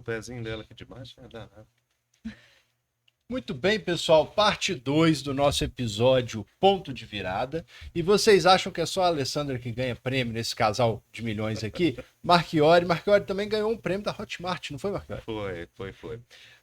O pezinho dela aqui de baixo é danado. Muito bem, pessoal, parte 2 do nosso episódio Ponto de Virada. E vocês acham que é só a Alessandra que ganha prêmio nesse casal de milhões aqui? Marchiori também ganhou um prêmio da Hotmart, não foi, Marchiori? Foi.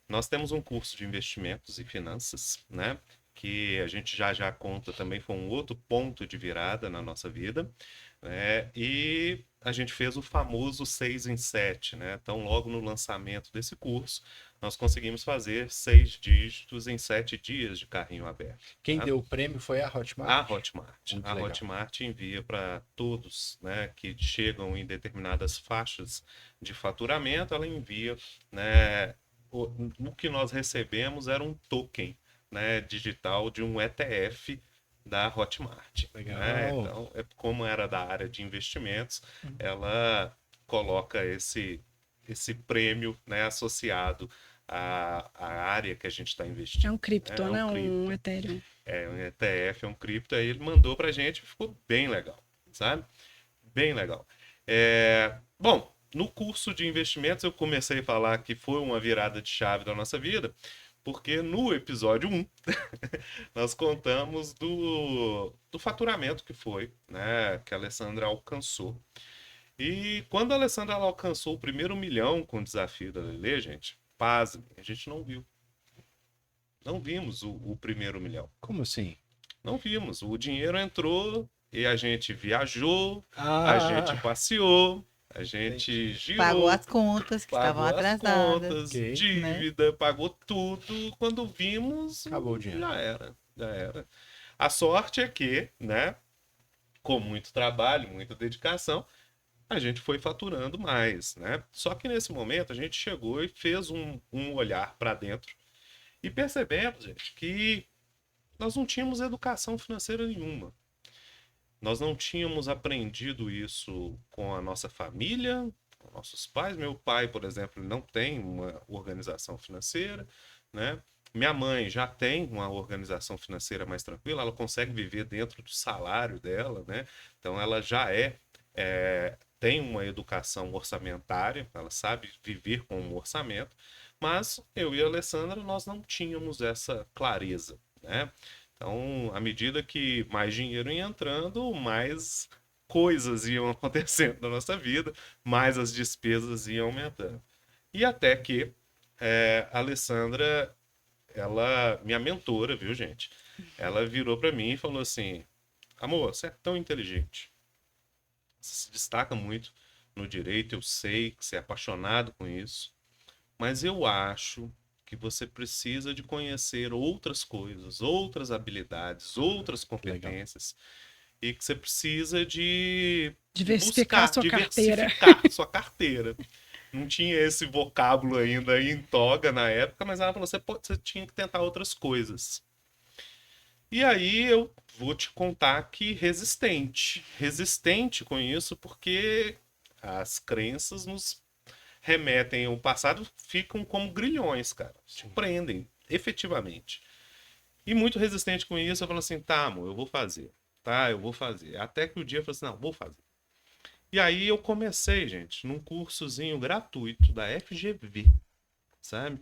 Nós temos um curso de investimentos e finanças, né? Que a gente já conta também, foi um outro ponto de virada na nossa vida, né? E a gente fez o famoso 6 em 7, né? Então, logo no lançamento desse curso, nós conseguimos fazer 6 dígitos em 7 dias de carrinho aberto, Quem tá? deu o prêmio foi a A Hotmart. Hotmart. Muito A legal. Hotmart envia para todos, né, que chegam em determinadas faixas de faturamento, ela envia, né, o que nós recebemos era um token, né, digital de um ETF da Hotmart, né? Legal. Então, como era da área de investimentos, ela coloca esse prêmio, né, associado à área que a gente está É investindo, um né? cripto, É um né? Um cripto. Ethereum. É um ETF, é um cripto, aí ele mandou pra gente, ficou bem legal, sabe? Bem legal. Bom, no curso de investimentos eu comecei a falar que foi uma virada de chave da nossa vida, porque no episódio 1 nós contamos do faturamento que foi, né, que a Alessandra alcançou. E quando a Alessandra ela alcançou o primeiro milhão com o desafio da Lelê, gente, pasme, a gente não viu. Não vimos o primeiro milhão. Como assim? Não vimos. O dinheiro entrou e a gente viajou, a gente Ah, passeou, a entendi. gente Pagou girou, as contas que estavam pagou as atrasadas, contas, Ok. né? dívida, pagou tudo. Quando vimos, Acabou o dinheiro. já era, já era. A sorte é que, né, com muito trabalho, muita dedicação, a gente foi faturando mais, né? Só que nesse momento a gente chegou e fez um olhar para dentro e percebemos, gente, que nós não tínhamos educação financeira nenhuma. Nós não tínhamos aprendido isso com a nossa família, com nossos pais. Meu pai, por exemplo, não tem uma organização financeira, né? Minha mãe já tem uma organização financeira mais tranquila, ela consegue viver dentro do salário dela, né? Então ela já tem uma educação orçamentária, ela sabe viver com um orçamento, mas eu e a Alessandra nós não tínhamos essa clareza, né? Então, à medida que mais dinheiro ia entrando, mais coisas iam acontecendo na nossa vida, mais as despesas iam aumentando. E até que a Alessandra, ela, minha mentora, viu, gente? Ela virou para mim e falou assim: Amor, você é tão inteligente, você se destaca muito no direito, eu sei que você é apaixonado com isso, mas eu acho que você precisa de conhecer outras coisas, outras habilidades, outras Legal. competências, e que você precisa de Diversificar a buscar, sua carteira. diversificar sua carteira. Não tinha esse vocábulo ainda em toga na época, mas ela falou: você tinha que tentar outras coisas. E aí eu vou te contar que resistente. Resistente com isso, porque as crenças nos remetem ao passado, ficam como grilhões, cara. Te prendem, efetivamente. E muito resistente com isso, eu falo assim: tá, amor, eu vou fazer. Tá, eu vou fazer. Até que o dia eu falei assim: não, vou fazer. E aí eu comecei, gente, num cursozinho gratuito da FGV, sabe?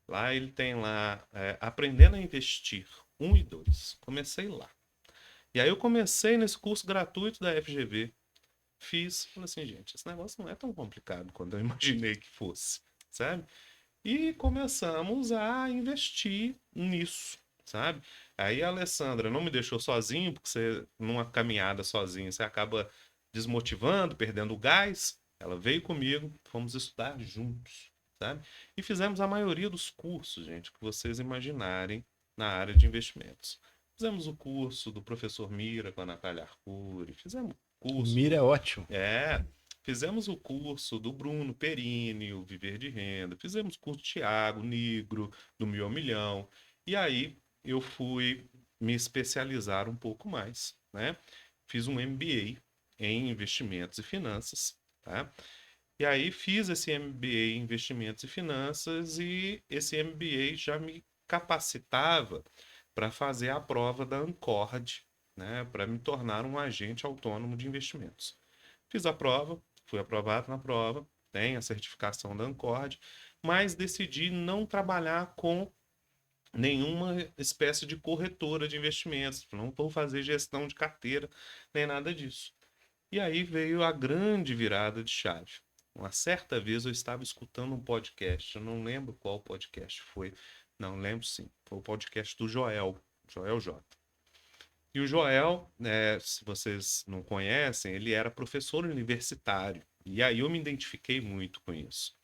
Lá ele tem lá, Aprendendo a Investir, 1 e 2. Comecei lá. E aí eu comecei nesse curso gratuito da FGV. Fiz, falei assim, gente, esse negócio não é tão complicado quanto eu imaginei que fosse, sabe? E começamos a investir nisso, sabe? Aí a Alessandra não me deixou sozinho, porque você, numa caminhada sozinho, você acaba desmotivando, perdendo o gás. Ela veio comigo, fomos estudar juntos, sabe? E fizemos a maioria dos cursos, gente, que vocês imaginarem na área de investimentos. Fizemos o curso do professor Mira com a Natália Arcuri, fizemos o O curso Mira é ótimo. fizemos o curso do Bruno Perini, o Viver de Renda, fizemos o curso do Thiago Nigro, do Mil ao Milhão, e aí eu fui me especializar um pouco mais, né? Fiz um MBA em investimentos e finanças, tá? E aí fiz esse MBA em investimentos e finanças e esse MBA já me capacitava para fazer a prova da Ancord, né? Para me tornar um agente autônomo de investimentos. Fiz a prova, fui aprovado na prova, tenho a certificação da Ancord, mas decidi não trabalhar com nenhuma espécie de corretora de investimentos. Não vou fazer gestão de carteira, nem nada disso. E aí veio a grande virada de chave. Uma certa vez eu estava escutando um podcast, eu não lembro qual podcast foi. Não, lembro sim. Foi o podcast do Joel, Joel J. E o Joel, se vocês não conhecem, ele era professor universitário. E aí eu me identifiquei muito com isso.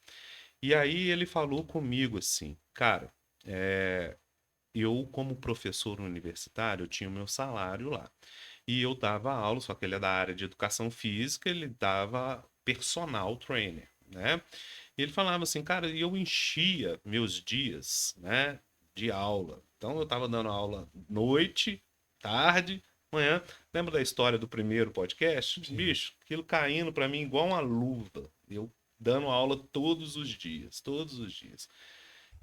E aí ele falou comigo assim, cara, eu como professor universitário, eu tinha o meu salário lá. E eu dava aula, só que ele é da área de educação física, ele dava personal trainer, né? E ele falava assim, cara, eu enchia meus dias, né, de aula. Então eu estava dando aula noite, tarde, manhã. Lembra da história do primeiro podcast? Sim. Bicho, aquilo caindo para mim igual uma luva. Eu dando aula todos os dias, todos os dias.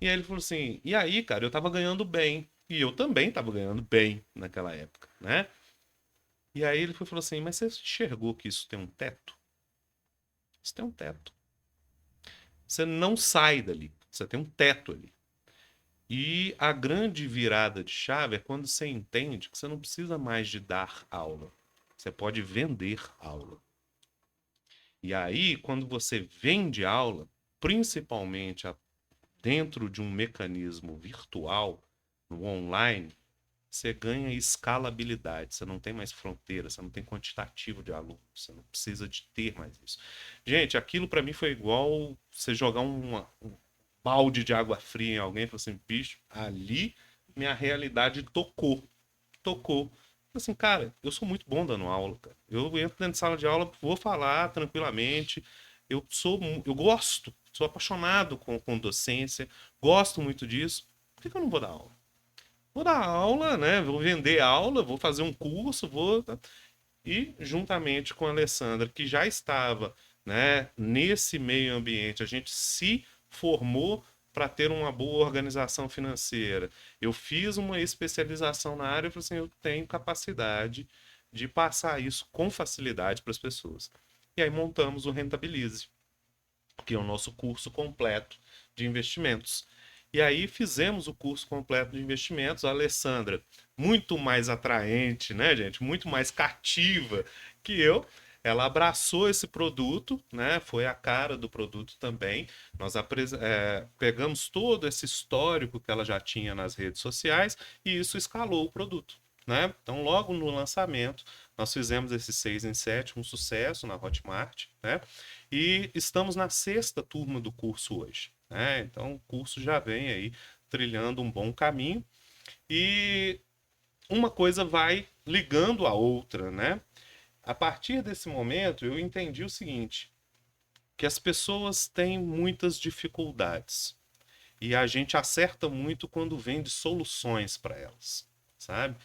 E aí ele falou assim: e aí, cara, eu tava ganhando bem. E eu também tava ganhando bem naquela época, né? E aí ele falou assim: mas você enxergou que isso tem um teto? Isso tem um teto. Você não sai dali. Você tem um teto ali. E a grande virada de chave é quando você entende que você não precisa mais de dar aula. Você pode vender aula. E aí, quando você vende aula, principalmente dentro de um mecanismo virtual, no online, você ganha escalabilidade, você não tem mais fronteira, você não tem quantitativo de alunos, você não precisa de ter mais isso. Gente, aquilo para mim foi igual você jogar um balde de água fria em alguém e falar assim, bicho, ali minha realidade tocou, tocou. Assim, cara, eu sou muito bom dando aula, cara. Eu entro dentro de sala de aula, vou falar tranquilamente. Eu gosto, sou apaixonado com docência, gosto muito disso. Por que eu não vou dar aula? Vou dar aula, né? Vou vender aula, vou fazer um curso, vou. E juntamente com a Alessandra, que já estava, né, nesse meio ambiente, a gente se formou para ter uma boa organização financeira. Eu fiz uma especialização na área e falei assim, eu tenho capacidade de passar isso com facilidade para as pessoas. E aí montamos o Rentabilize, que é o nosso curso completo de investimentos. E aí fizemos o curso completo de investimentos. A Alessandra, muito mais atraente, né, gente? Muito mais cativa que eu. Ela abraçou esse produto, né? Foi a cara do produto também. Nós pegamos todo esse histórico que ela já tinha nas redes sociais e isso escalou o produto, né? Então, logo no lançamento, nós fizemos esse 6 em 7, um sucesso na Hotmart, né? E estamos na 6ª turma do curso hoje, né? Então, o curso já vem aí trilhando um bom caminho e uma coisa vai ligando a outra, né? A partir desse momento, eu entendi o seguinte, que as pessoas têm muitas dificuldades e a gente acerta muito quando vende soluções para elas, sabe?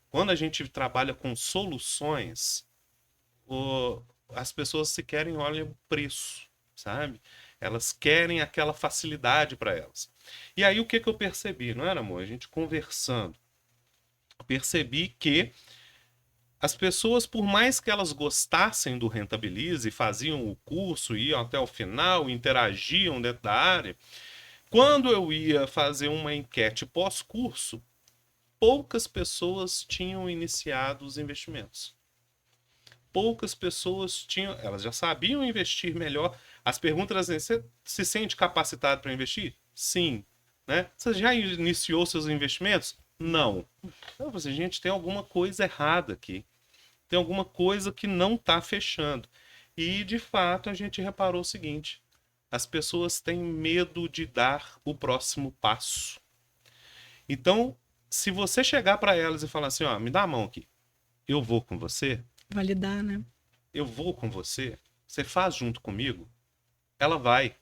Quando a gente trabalha com soluções, as pessoas se querem olham o preço, sabe? Elas querem aquela facilidade para elas. E aí o que eu percebi, não era, amor? A gente conversando, percebi que as pessoas, por mais que elas gostassem do Rentabilize, faziam o curso, iam até o final, interagiam dentro da área, quando eu ia fazer uma enquete pós-curso, poucas pessoas tinham iniciado os investimentos. Poucas pessoas tinham, elas já sabiam investir melhor. As perguntas assim, você se sente capacitado para investir? Sim. Né? Você já iniciou seus investimentos? Não. Então, assim, gente, tem alguma coisa errada aqui. Tem alguma coisa que não está fechando. E, de fato, a gente reparou o seguinte: as pessoas têm medo de dar o próximo passo. Então, se você chegar para elas e falar assim, ó, me dá a mão aqui, eu vou com você, Validar, né? eu vou com você, você faz junto comigo, ela vai.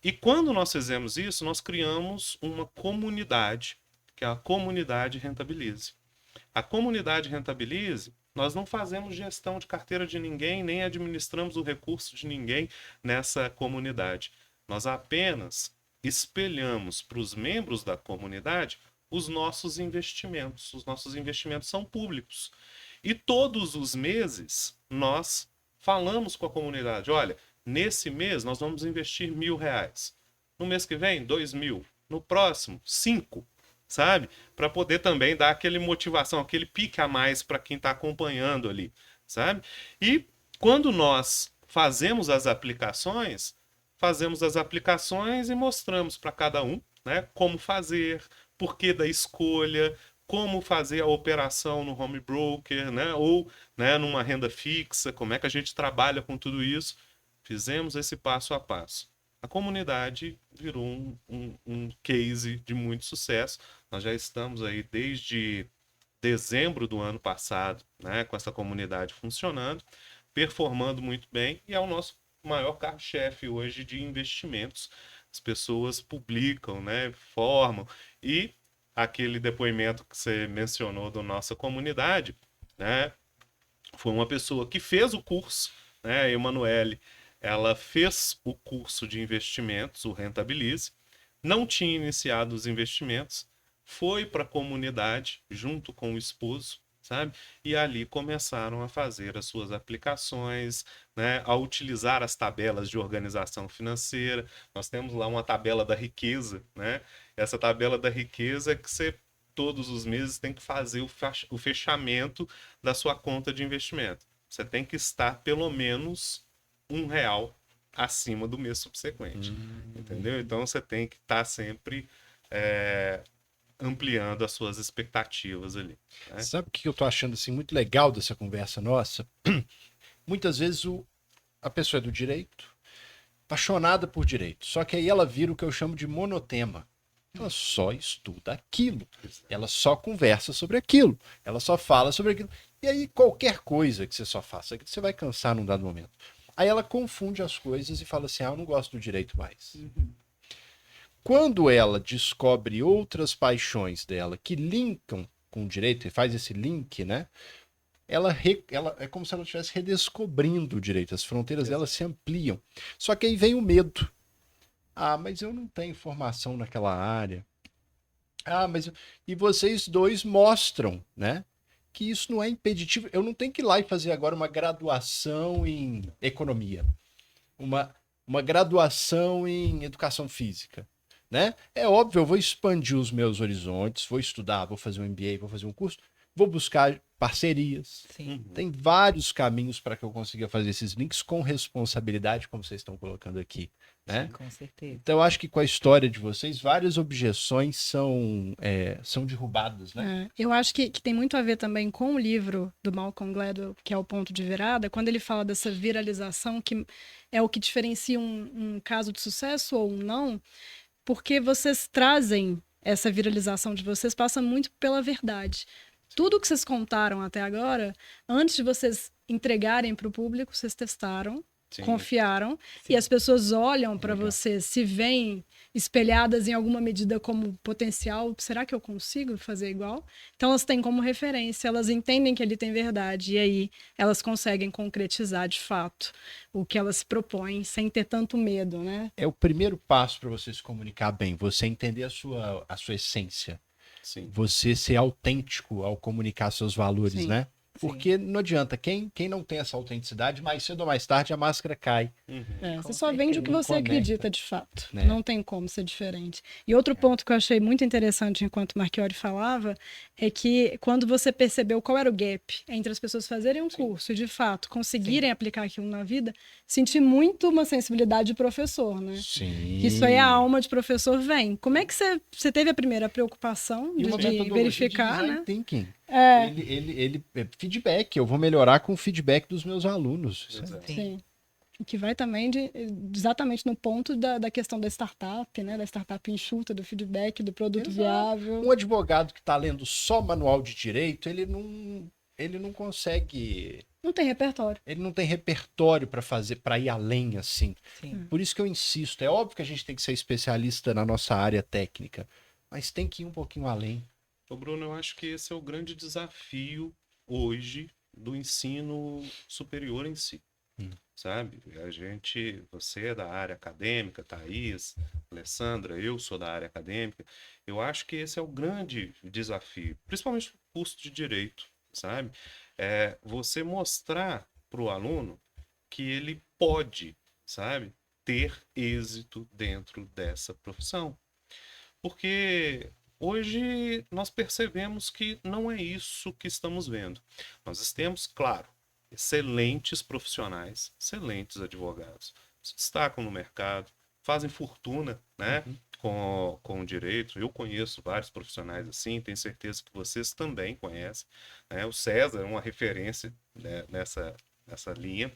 E quando nós fizemos isso, nós criamos uma comunidade, que é a comunidade Rentabilize. A comunidade Rentabilize, nós não fazemos gestão de carteira de ninguém, nem administramos o recurso de ninguém nessa comunidade. Nós apenas espelhamos para os membros da comunidade os nossos investimentos. Os nossos investimentos são públicos. E todos os meses nós falamos com a comunidade: olha, nesse mês nós vamos investir R$ 1.000. No mês que vem, 2.000. No próximo, 5, sabe? Para poder também dar aquele motivação, aquele pique a mais para quem está acompanhando ali, sabe? E quando nós fazemos as aplicações e mostramos para cada um, né, como fazer, porquê da escolha, como fazer a operação no home broker, né, ou, né, numa renda fixa, como é que a gente trabalha com tudo isso. Fizemos esse passo a passo. A comunidade virou um case de muito sucesso. Nós já estamos aí desde dezembro do ano passado, né, com essa comunidade funcionando, performando muito bem, e é o nosso maior carro-chefe hoje de investimentos. As pessoas publicam, né, formam, e aquele depoimento que você mencionou da nossa comunidade, né, foi uma pessoa que fez o curso, né, a Emanuele, ela fez o curso de investimentos, o Rentabilize, não tinha iniciado os investimentos, foi para a comunidade junto com o esposo, sabe? E ali começaram a fazer as suas aplicações, né? A utilizar as tabelas de organização financeira. Nós temos lá uma tabela da riqueza, né? Essa tabela da riqueza é que você todos os meses tem que fazer o fechamento da sua conta de investimento. Você tem que estar pelo menos R$ 1 acima do mês subsequente, entendeu? Então você tem que estar sempre é, ampliando as suas expectativas ali, né? Sabe o que eu tô achando assim muito legal dessa conversa nossa? Muitas vezes a pessoa é do direito, apaixonada por direito, só que aí ela vira o que eu chamo de monotema. Ela só estuda aquilo, ela só conversa sobre aquilo, ela só fala sobre aquilo. E aí qualquer coisa que você só faça, você vai cansar num dado momento. Aí ela confunde as coisas e fala assim: ah, eu não gosto do direito mais. Quando ela descobre outras paixões dela que linkam com o direito e faz esse link, né? Ela é como se ela estivesse redescobrindo o direito, as fronteiras dela se ampliam. Só que aí vem o medo. Ah, mas eu não tenho formação naquela área. Ah, mas. E vocês dois mostram, né? Que isso não é impeditivo. Eu não tenho que ir lá e fazer agora uma graduação em economia, uma, uma graduação em educação física, né? É óbvio, eu vou expandir os meus horizontes, vou estudar, vou fazer um MBA, vou fazer um curso, vou buscar parcerias. Sim. Tem vários caminhos para que eu consiga fazer esses links com responsabilidade, como vocês estão colocando aqui, né? Sim, com certeza. Então, eu acho que com a história de vocês, várias objeções são derrubadas, né? Eu acho que tem muito a ver também com o livro do Malcolm Gladwell, que é o Ponto de Virada, quando ele fala dessa viralização, que é o que diferencia um caso de sucesso ou um não, porque vocês trazem essa viralização de vocês, passa muito pela verdade. Tudo que vocês contaram até agora, antes de vocês entregarem para o público, vocês testaram, Sim. confiaram, Sim. e as pessoas olham para Legal. você, se veem espelhadas em alguma medida como potencial, será que eu consigo fazer igual? Então elas têm como referência, elas entendem que ele tem verdade, e aí elas conseguem concretizar de fato o que elas se propõem, sem ter tanto medo, né? É o primeiro passo para você se comunicar bem, você entender a sua essência, Sim. você ser autêntico ao comunicar seus valores, Sim. né? Porque não adianta, quem não tem essa autenticidade, mais cedo ou mais tarde a máscara cai. Uhum. É, Com você só vende o que Não você conecta. acredita de fato. Né? Não tem como ser diferente. E outro ponto que eu achei muito interessante enquanto o Marchiori falava é que quando você percebeu qual era o gap entre as pessoas fazerem um curso e de fato conseguirem aplicar aquilo na vida, senti muito uma sensibilidade de professor, né? Sim. Que isso aí a alma de professor vem. Como é que você teve a primeira preocupação E de, uma de metodologia verificar, de design né? thinking. É, Ele feedback, eu vou melhorar com o feedback dos meus alunos. Exato. sim. Que vai também exatamente no ponto da questão da startup, né? Da startup enxuta, do feedback, do produto Exato. viável. Um advogado que está lendo só manual de direito, ele não consegue, Não tem repertório. ele não tem repertório para fazer, para ir além assim. Sim. Por isso que eu insisto, é óbvio que a gente tem que ser especialista na nossa área técnica, mas tem que ir um pouquinho além. Ô, Bruno, eu acho que esse é o grande desafio hoje do ensino superior em si, sabe? Você é da área acadêmica, Thaís, Alessandra, eu sou da área acadêmica. Eu acho que esse é o grande desafio, principalmente no curso de direito, sabe? É você mostrar para o aluno que ele pode, sabe? ter êxito dentro dessa profissão. Porque hoje nós percebemos que não é isso que estamos vendo. Nós temos, claro, excelentes profissionais, excelentes advogados, se destacam no mercado, fazem fortuna, né, com o direito. Eu conheço vários profissionais assim, tenho certeza que vocês também conhecem, né? O César é uma referência, né, nessa linha,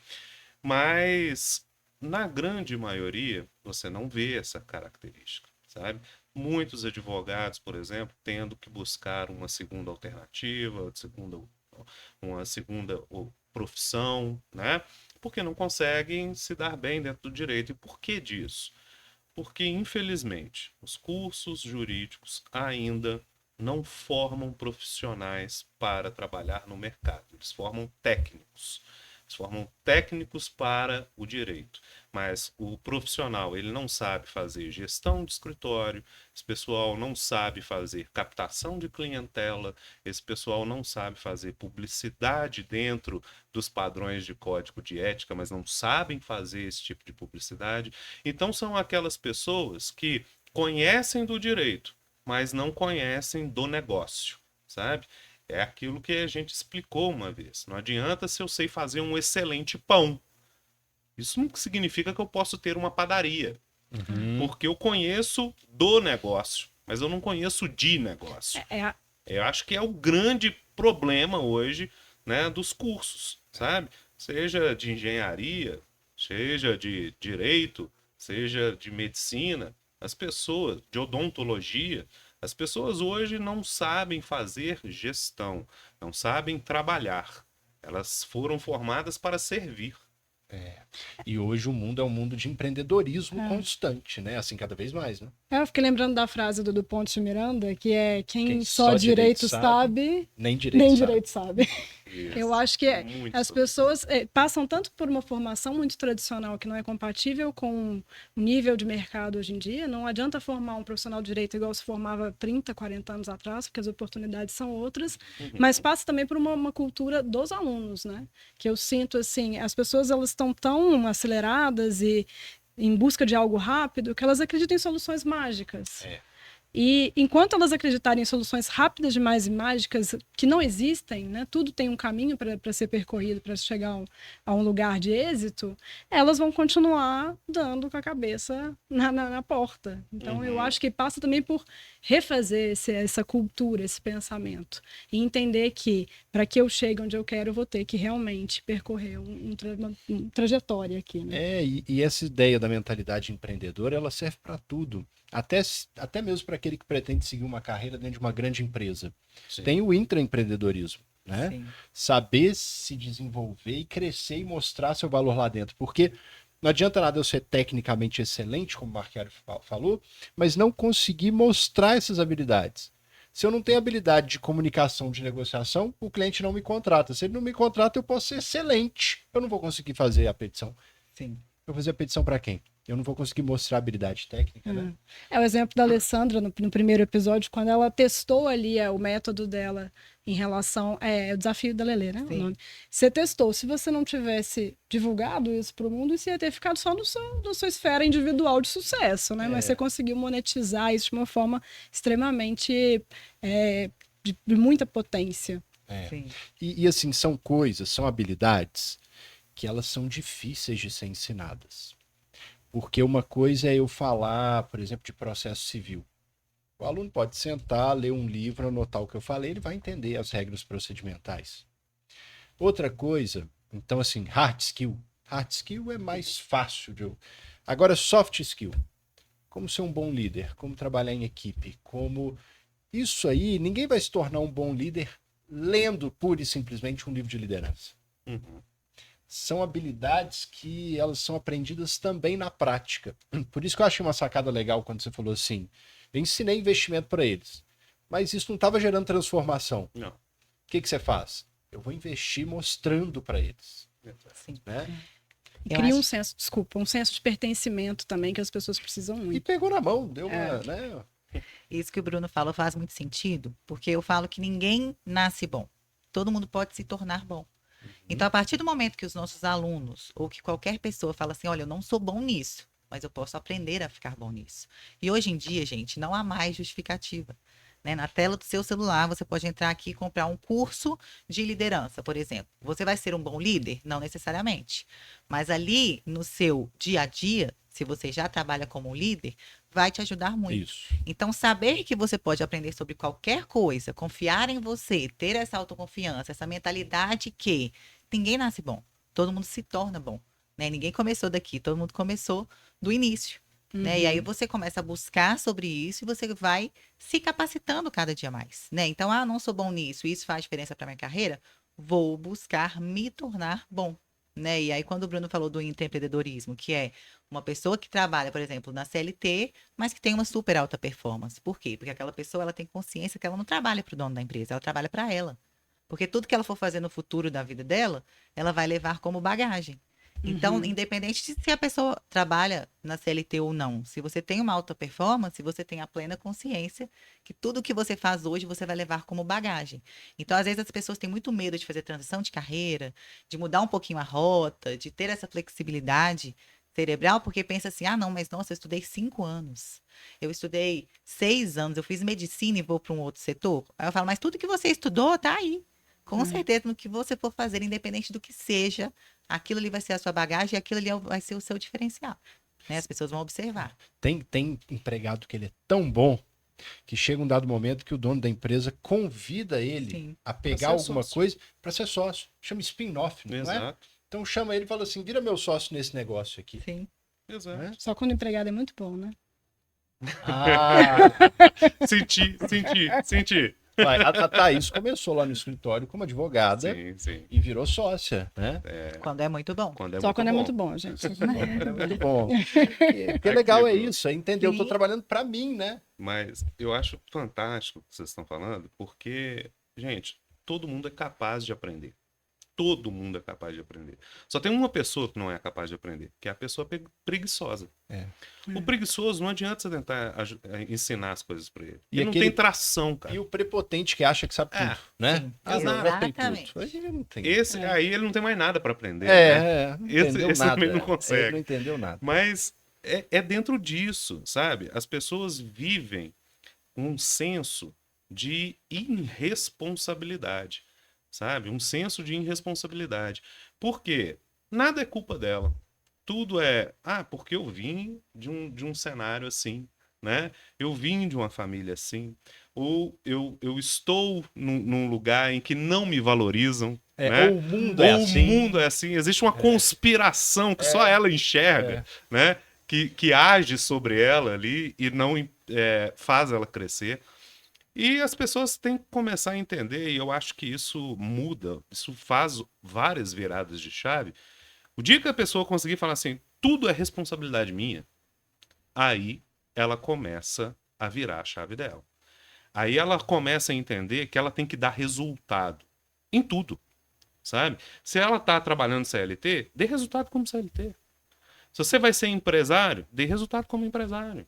mas na grande maioria você não vê essa característica, sabe? Muitos advogados, por exemplo, tendo que buscar uma segunda alternativa, uma segunda profissão, né? Porque não conseguem se dar bem dentro do direito. E por que disso? Porque, infelizmente, os cursos jurídicos ainda não formam profissionais para trabalhar no mercado. Eles formam técnicos. Eles formam técnicos para o direito. Mas o profissional, ele não sabe fazer gestão de escritório, esse pessoal não sabe fazer captação de clientela, esse pessoal não sabe fazer publicidade dentro dos padrões de código de ética, mas não sabem fazer esse tipo de publicidade. Então são aquelas pessoas que conhecem do direito, mas não conhecem do negócio, sabe? É aquilo que a gente explicou uma vez. Não adianta se eu sei fazer um excelente pão. Isso não significa que eu posso ter uma padaria. Porque eu conheço do negócio, mas eu não conheço de negócio. Eu acho que é o grande problema hoje, né, dos cursos, sabe? Seja de engenharia, seja de direito, seja de medicina, as pessoas, de odontologia, as pessoas hoje não sabem fazer gestão, não sabem trabalhar. Elas foram formadas para servir. E hoje o mundo é um mundo de empreendedorismo constante, né? Assim, cada vez mais, né? Eu fiquei lembrando da frase do Ponte de Miranda, que é quem só direito sabe, nem nem direito direito sabe. Isso. Eu acho que Muito as sobre pessoas passam tanto por uma formação muito tradicional que não é compatível com o nível de mercado hoje em dia. Não adianta formar um profissional de direito igual se formava 30, 40 anos atrás, porque as oportunidades são outras. Mas passa também por uma cultura dos alunos, né? Que eu sinto assim, as pessoas elas estão tão aceleradas e em busca de algo rápido que elas acreditam em soluções mágicas. E enquanto elas acreditarem em soluções rápidas demais e mágicas que não existem, né, tudo tem um caminho para ser percorrido para chegar a um lugar de êxito, elas vão continuar dando com a cabeça na porta. Então, eu acho que passa também por refazer essa cultura, esse pensamento. E entender que, para que eu chegue onde eu quero, eu vou ter que realmente percorrer uma trajetória aqui. Né? E essa ideia da mentalidade empreendedora, ela serve para tudo. Até mesmo para aquele que pretende seguir uma carreira dentro de uma grande empresa. Sim. Tem o intraempreendedorismo, né? Sim. Saber se desenvolver e crescer e mostrar seu valor lá dentro. Porque não adianta nada eu ser tecnicamente excelente, como o Marchiori falou, mas não conseguir mostrar essas habilidades. Se eu não tenho habilidade de comunicação, de negociação, o cliente não me contrata. Se ele não me contrata, eu posso ser excelente. Eu não vou conseguir fazer a petição. Sim. Eu vou fazer a petição para quem? Eu não vou conseguir mostrar habilidade técnica, né? É o exemplo da Alessandra no primeiro episódio, quando ela testou ali o método dela em relação o desafio da Lelê, né? O nome. Você testou. Se você não tivesse divulgado isso para o mundo, isso ia ter ficado só na sua esfera individual de sucesso, né? Mas você conseguiu monetizar isso de uma forma extremamente de muita potência. Sim. E assim, são habilidades que elas são difíceis de ser ensinadas. Porque uma coisa é eu falar, por exemplo, de processo civil. O aluno pode sentar, ler um livro, anotar o que eu falei, ele vai entender as regras procedimentais. Outra coisa, então assim, hard skill. Hard skill é mais fácil de eu... Agora, soft skill. Como ser um bom líder, como trabalhar em equipe, como... Isso aí, ninguém vai se tornar um bom líder lendo pura e simplesmente um livro de liderança. São habilidades que elas são aprendidas também na prática. Por isso que eu achei uma sacada legal quando você falou assim, eu ensinei investimento para eles, mas isso não estava gerando transformação. Não. O que você faz? Eu vou investir mostrando para eles. Sim. Né? E cria um senso de pertencimento também que as pessoas precisam E muito. pegou na mão, deu uma... Né? Isso que o Bruno falou faz muito sentido, porque eu falo que ninguém nasce bom. Todo mundo pode se tornar bom. Então, a partir do momento que os nossos alunos, ou que qualquer pessoa fala assim, olha, eu não sou bom nisso, mas eu posso aprender a ficar bom nisso. E hoje em dia, gente, não há mais justificativa. Né? Na tela do seu celular, você pode entrar aqui e comprar um curso de liderança, por exemplo. Você vai ser um bom líder? Não necessariamente. Mas ali, no seu dia a dia, se você já trabalha como líder, vai te ajudar muito. Isso. Então, saber que você pode aprender sobre qualquer coisa, confiar em você, ter essa autoconfiança, essa mentalidade que ninguém nasce bom, todo mundo se torna bom. Né? Ninguém começou daqui, todo mundo começou do início. Né? E aí você começa a buscar sobre isso e você vai se capacitando cada dia mais. Né? Então, não sou bom nisso, isso faz diferença para minha carreira, vou buscar me tornar bom. Né? E aí, quando o Bruno falou do intraempreendedorismo, que é uma pessoa que trabalha, por exemplo, na CLT, mas que tem uma super alta performance. Por quê? Porque aquela pessoa ela tem consciência que ela não trabalha para o dono da empresa, ela trabalha para ela. Porque tudo que ela for fazer no futuro da vida dela, ela vai levar como bagagem. Então, independente de se a pessoa trabalha na CLT ou não, se você tem uma alta performance, você tem a plena consciência que tudo que você faz hoje você vai levar como bagagem. Então, às vezes as pessoas têm muito medo de fazer transição de carreira, de mudar um pouquinho a rota, de ter essa flexibilidade cerebral, porque pensa assim, não, mas nossa, eu estudei 5 anos, eu estudei 6 anos, eu fiz medicina e vou para um outro setor. Aí eu falo, mas tudo que você estudou tá aí. Com certeza, no que você for fazer, independente do que seja, aquilo ali vai ser a sua bagagem e aquilo ali vai ser o seu diferencial. Né? As pessoas vão observar. Tem empregado que ele é tão bom que chega um dado momento que o dono da empresa convida ele Sim. a pegar alguma coisa para ser sócio. Chama spin-off, não é? Exato. Então chama ele e fala assim, vira meu sócio nesse negócio aqui. Sim. Exato. Né? Só quando o empregado é muito bom, né? Senti. A Thaís começou lá no escritório como advogada Sim. e virou sócia, né? Quando é muito bom. Só quando é muito bom, gente. Muito bom. O que é legal é isso, é entender, eu tô Sim. trabalhando para mim, né? Mas eu acho fantástico o que vocês estão falando, porque, gente, todo mundo é capaz de aprender. Todo mundo é capaz de aprender. Só tem uma pessoa que não é capaz de aprender, que é a pessoa preguiçosa. O preguiçoso, não adianta você tentar ensinar as coisas para ele. E Ele não aquele- tem tração, cara. E o prepotente que acha que sabe tudo, né? sim, Não, já tem exatamente. tudo. Aí ele não tem. Esse aí ele não tem mais nada para aprender. né? Não Esse entendeu nada. também não consegue. Ele não entendeu nada. Mas é dentro disso, sabe? As pessoas vivem um senso de irresponsabilidade, sabe? Um senso de irresponsabilidade. Por quê? Nada é culpa dela. Tudo é, porque eu vim de um cenário assim, né? Eu vim de uma família assim. Ou eu estou num lugar em que não me valorizam. Né? Ou o mundo é Ou assim. o mundo é assim. Existe uma conspiração que só ela enxerga, né? Que age sobre ela ali e não faz ela crescer. E as pessoas têm que começar a entender, e eu acho que isso muda, isso faz várias viradas de chave. O dia que a pessoa conseguir falar assim, tudo é responsabilidade minha, aí ela começa a virar a chave dela. Aí ela começa a entender que ela tem que dar resultado em tudo, sabe? Se ela está trabalhando CLT, dê resultado como CLT. Se você vai ser empresário, dê resultado como empresário.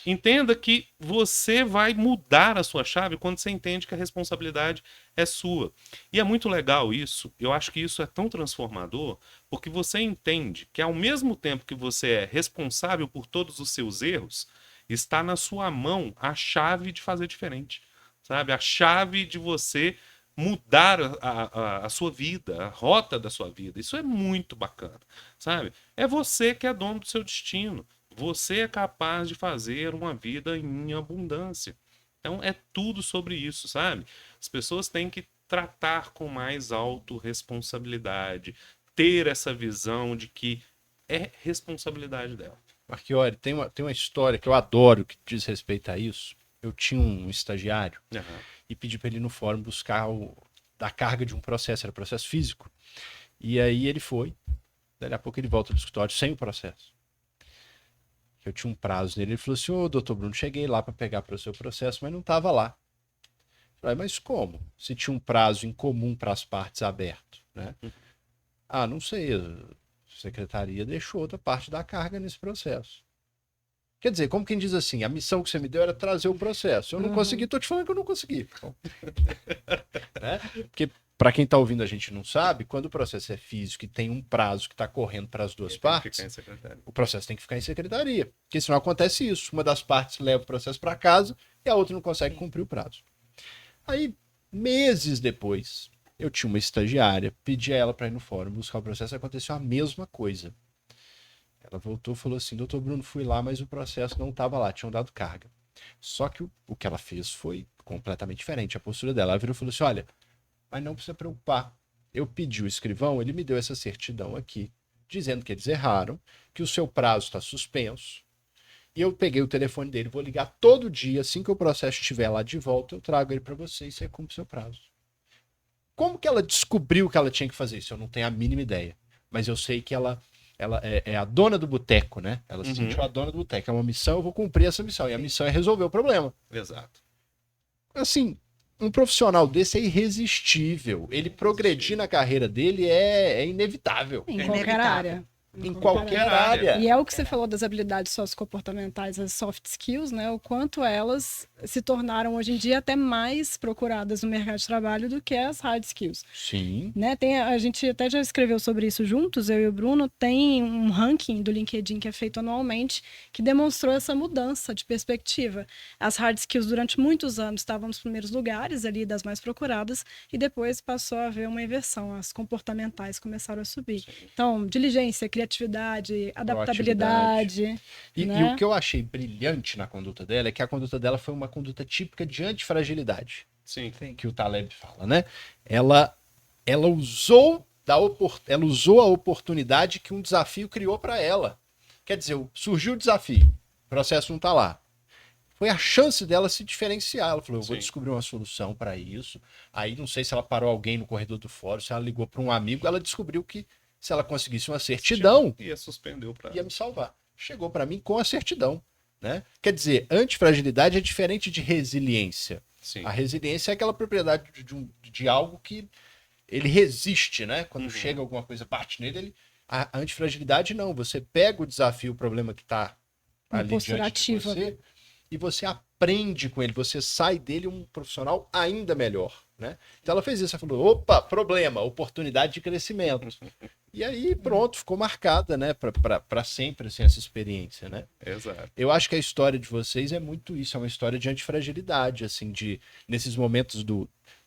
Entenda que você vai mudar a sua chave quando você entende que a responsabilidade é sua. E é muito legal isso. Eu acho que isso é tão transformador, porque você entende que ao mesmo tempo que você é responsável por todos os seus erros, está na sua mão a chave de fazer diferente, sabe? A chave de você mudar a sua vida, a rota da sua vida. Isso é muito bacana, sabe? É você que é dono do seu destino. Você é capaz de fazer uma vida em abundância. Então é tudo sobre isso, sabe? As pessoas têm que tratar com mais autorresponsabilidade, ter essa visão de que é responsabilidade dela. Marchiori, tem uma história que eu adoro que diz respeito a isso. Eu tinha um estagiário e pedi para ele ir no fórum buscar a carga de um processo, era processo físico. E aí ele foi, daí a pouco ele volta do escritório sem o processo. Eu tinha um prazo nele, ele falou assim, doutor Bruno, cheguei lá para pegar para o seu processo, mas não estava lá. Eu falei, mas como? Se tinha um prazo em comum para as partes aberto, né? Não sei, a secretaria deixou outra parte da carga nesse processo. Quer dizer, como quem diz assim, a missão que você me deu era trazer o processo. Eu não consegui, tô te falando que eu não consegui. Né? Porque Para quem está ouvindo a gente não sabe, quando o processo é físico e tem um prazo que está correndo para as duas Ele tem que partes, ficar em secretário. o processo tem que ficar em secretaria. Porque senão acontece isso. Uma das partes leva o processo para casa e a outra não consegue cumprir o prazo. Aí, meses depois, eu tinha uma estagiária, pedi a ela para ir no fórum buscar o processo e aconteceu a mesma coisa. Ela voltou e falou assim, doutor Bruno, fui lá, mas o processo não estava lá, tinham dado carga. Só que o que ela fez foi completamente diferente, a postura dela. Ela virou e falou assim, olha, mas não precisa preocupar. Eu pedi o escrivão, ele me deu essa certidão aqui, dizendo que eles erraram, que o seu prazo está suspenso. E eu peguei o telefone dele, vou ligar todo dia, assim que o processo estiver lá de volta, eu trago ele para você e você cumpre o seu prazo. Como que ela descobriu que ela tinha que fazer isso? Eu não tenho a mínima ideia. Mas eu sei que ela é a dona do boteco, né? Ela se sentiu a dona do boteco. É uma missão, eu vou cumprir essa missão. E a missão é resolver o problema. Exato. Assim, um profissional desse é irresistível. Ele progredir na carreira dele é inevitável. Em É qualquer inevitável. área. Em qualquer área. E é o que você falou das habilidades sociocomportamentais, as soft skills, né? O quanto elas se tornaram hoje em dia até mais procuradas no mercado de trabalho do que as hard skills. Sim. Né? A gente até já escreveu sobre isso juntos, eu e o Bruno. Tem um ranking do LinkedIn que é feito anualmente que demonstrou essa mudança de perspectiva. As hard skills durante muitos anos estavam nos primeiros lugares ali das mais procuradas e depois passou a haver uma inversão. As comportamentais começaram a subir. Então, diligência, criatividade, adaptabilidade. E né? o que eu achei brilhante na conduta dela é que a conduta dela foi uma conduta típica de antifragilidade, Sim. que o Taleb fala, né? Ela usou ela usou a oportunidade que um desafio criou para ela. Quer dizer, surgiu o desafio, o processo não está lá. Foi a chance dela se diferenciar. Ela falou, eu vou Sim. descobrir uma solução para isso. Aí não sei se ela parou alguém no corredor do fórum, se ela ligou para um amigo, ela descobriu que se ela conseguisse uma certidão, Ia suspender o prazo. ia me salvar. Chegou para mim com a certidão, né? Quer dizer, antifragilidade é diferente de resiliência. Sim. A resiliência é aquela propriedade de algo que ele resiste, né? Quando chega alguma coisa, bate nele, a antifragilidade não. Você pega o desafio, o problema que está Uma ali postura diante de ativa. você e você aprende com ele, você sai dele um profissional ainda melhor, né? Então ela fez isso, ela falou, opa, problema, oportunidade de crescimento. E aí, pronto, ficou marcada, né, para sempre, assim, essa experiência, né? Exato. Eu acho que a história de vocês é muito isso, é uma história de antifragilidade, assim, nesses momentos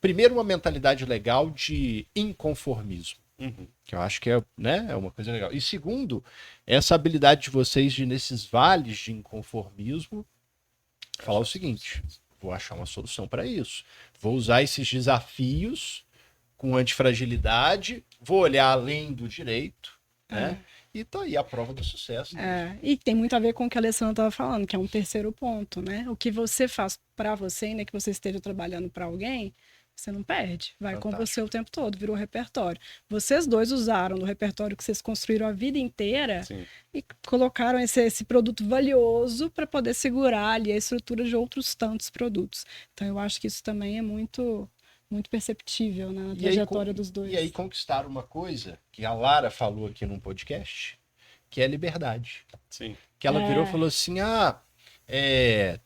primeiro, uma mentalidade legal de inconformismo, que eu acho que é uma coisa legal. E segundo, essa habilidade de vocês de, nesses vales de inconformismo, falar o seguinte, vou achar uma solução para isso. Vou usar esses desafios com antifragilidade, vou olhar além do direito, né? E tá aí a prova do sucesso. E tem muito a ver com o que a Alessandra estava falando, que é um terceiro ponto, né? O que você faz para você, ainda que você esteja trabalhando para alguém, você não perde. Vai com você o tempo todo, virou repertório. Vocês dois usaram do repertório que vocês construíram a vida inteira Sim. e colocaram esse produto valioso para poder segurar ali a estrutura de outros tantos produtos. Então, eu acho que isso também é muito perceptível, né, na trajetória dos dois. E aí conquistaram uma coisa que a Lara falou aqui num podcast, que é liberdade. Sim. Que ela virou e falou assim,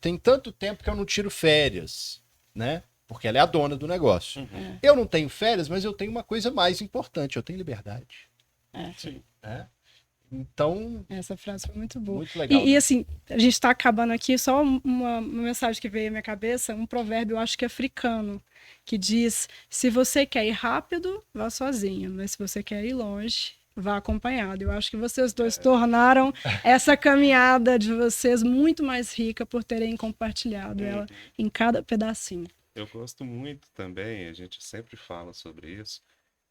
tem tanto tempo que eu não tiro férias, né? Porque ela é a dona do negócio. Eu não tenho férias, mas eu tenho uma coisa mais importante, eu tenho liberdade. Sim. Né? Então, Essa frase foi muito boa. muito legal. E assim, a gente está acabando aqui, só uma mensagem que veio à minha cabeça, um provérbio, eu acho que africano, que diz, se você quer ir rápido, vá sozinho, mas se você quer ir longe, vá acompanhado. Eu acho que vocês dois tornaram essa caminhada de vocês muito mais rica por terem compartilhado ela em cada pedacinho. Eu gosto muito também, a gente sempre fala sobre isso,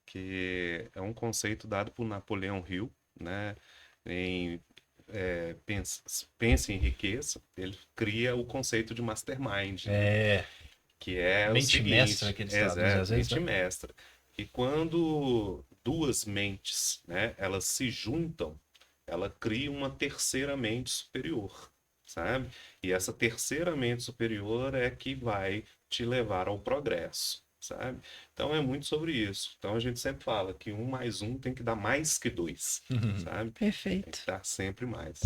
que é um conceito dado por Napoleão Hill, né? Pense em riqueza, ele cria o conceito de mastermind, né? Que é o mente seguinte, mestra que eles traduzem às vezes, mente mestra. E quando duas mentes, né, elas se juntam, ela cria uma terceira mente superior, sabe? E essa terceira mente superior é que vai te levar ao progresso, sabe? Então é muito sobre isso. Então a gente sempre fala que 1 mais 1 tem que dar mais que 2, sabe? Tem Perfeito. que dar sempre mais.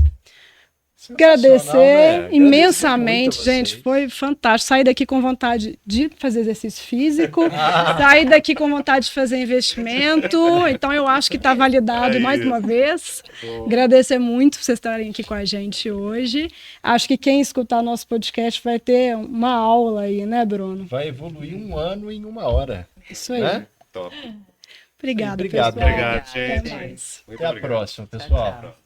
agradecer né? imensamente, Agradecer muito a gente. vocês. Foi fantástico. Sair daqui com vontade de fazer exercício físico, sair daqui com vontade de fazer investimento. Então, eu acho que está validado É mais isso. uma vez. Bom, Agradecer muito por vocês estarem aqui com a gente hoje. Acho que quem escutar nosso podcast vai ter uma aula aí, né, Bruno? Vai evoluir 1 ano em 1 hora. Isso aí. Né? top. Obrigada, Obrigado, pessoal. Obrigado, Obrigada, gente. Até mais. Muito Até a obrigado. próxima, Tchau, pessoal. tchau.